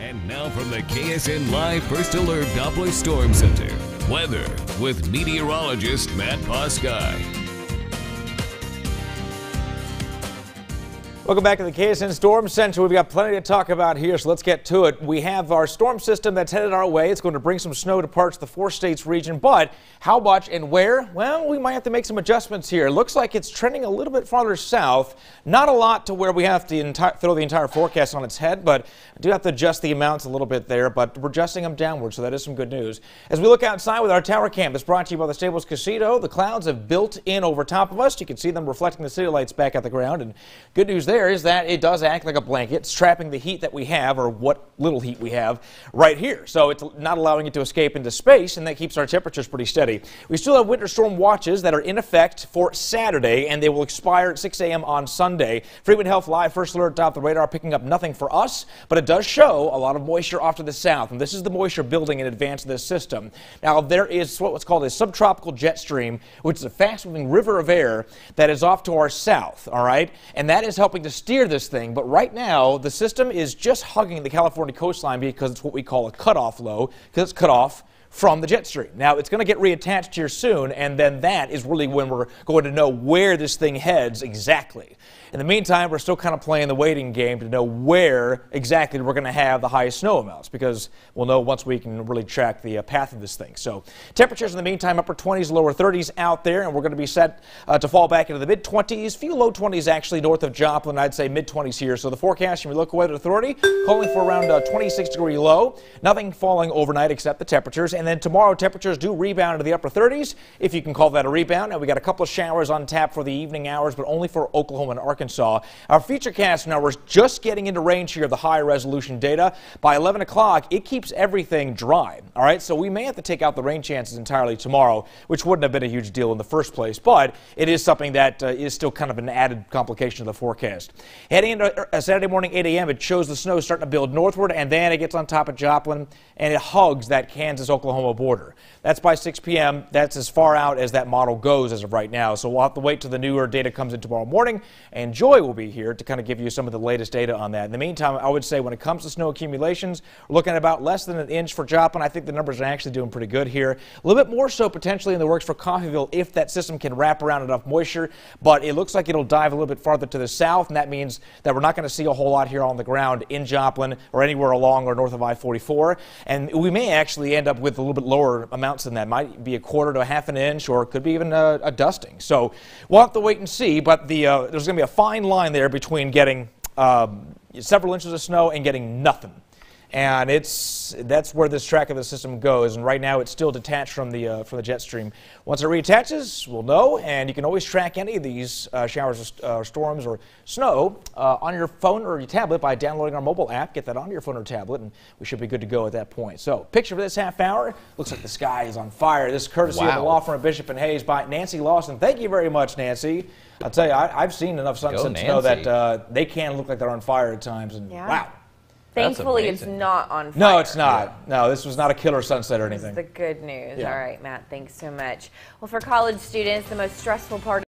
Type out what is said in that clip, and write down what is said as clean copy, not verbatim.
And now from the KSN Live First Alert Doppler Storm Center, weather with meteorologist Matt Poskai. Welcome back to the KSN Storm Center. We've got plenty to talk about here, so let's get to it. We have our storm system that's headed our way. It's going to bring some snow to parts of the 4 states region, but how much and where? Well, we might have to make some adjustments here. It looks like it's trending a little bit farther south. Not a lot to where we have to throw the entire forecast on its head, but I do have to adjust the amounts a little bit there, but we're adjusting them downward, so that is some good news. As we look outside with our tower cam, it's brought to you by the Stables Casino. The clouds have built in over top of us. You can see them reflecting the city lights back at the ground, and good news there is that it does act like a blanket. It's trapping the heat that we have, or what little heat we have, right here. So it's not allowing it to escape into space, and that keeps our temperatures pretty steady. We still have winter storm watches that are in effect for Saturday, and they will expire at 6 a.m. on Sunday. Frequent Health Live First Alert top the radar, picking up nothing for us, but it does show a lot of moisture off to the south, and this is the moisture building in advance of this system. Now, there is what's called a subtropical jet stream, which is a fast-moving river of air that is off to our south, all right? And that is helping to steer this thing, but right now the system is just hugging the California coastline because it's what we call a cutoff low, because it's cut off from the jet stream. Now, it's going to get reattached here soon, and then that is really when we're going to know where this thing heads exactly. In the meantime, we're still kind of playing the waiting game to know where exactly we're going to have the highest snow amounts, because we'll know once we can really track the path of this thing. So temperatures in the meantime, upper 20s, lower 30s out there, and we're going to be set to fall back into the mid-20s, few low 20s actually north of Joplin. I'd say mid-20s here. So the forecast from your local weather authority calling for around 26-degree low. Nothing falling overnight except the temperatures. And then tomorrow, temperatures do rebound into the upper 30s, if you can call that a rebound. And we got a couple of showers on tap for the evening hours, but only for Oklahoma and Arkansas. Our futurecast now, we're just getting into range here of the high resolution data. By 11 o'clock, it keeps everything dry. All right, so we may have to take out the rain chances entirely tomorrow, which wouldn't have been a huge deal in the first place, but it is something that is still kind of an added complication of the forecast. Heading into Saturday morning, 8 a.m., it shows the snow starting to build northward, and then it gets on top of Joplin, and it hugs that Kansas-Oklahoma border. That's by 6 p.m. That's as far out as that model goes as of right now, so we'll have to wait till the newer data comes in tomorrow morning, and Joy will be here to kind of give you some of the latest data on that. In the meantime, I would say when it comes to snow accumulations, we're looking at about less than an inch for Joplin. I think the numbers are actually doing pretty good here. A little bit more so potentially in the works for Coffeyville if that system can wrap around enough moisture, but it looks like it'll dive a little bit farther to the south, and that means that we're not going to see a whole lot here on the ground in Joplin or anywhere along or north of I-44, and we may actually end up with a little bit lower amounts than that. Might be a quarter to a half an inch, or it could be even a dusting. So we'll have to wait and see, but there's going to be a fine line there between getting several inches of snow and getting nothing. And that's where this track of the system goes. And right now, it's still detached from the jet stream. Once it reattaches, we'll know. And you can always track any of these showers, storms, or snow on your phone or your tablet by downloading our mobile app. Get that onto your phone or tablet, and we should be good to go at that point. So, picture for this half hour. Looks like the sky is on fire. This is courtesy of the law firm of Bishop and Hayes by Nancy Lawson. Thank you very much, Nancy. I'll tell you, I've seen enough sunset to know that they can look like they're on fire at times. And wow. Thankfully, it's not on fire. No, it's not. No, this was not a killer sunset or anything. This is the good news. Yeah. All right, Matt, thanks so much. Well, for college students, the most stressful part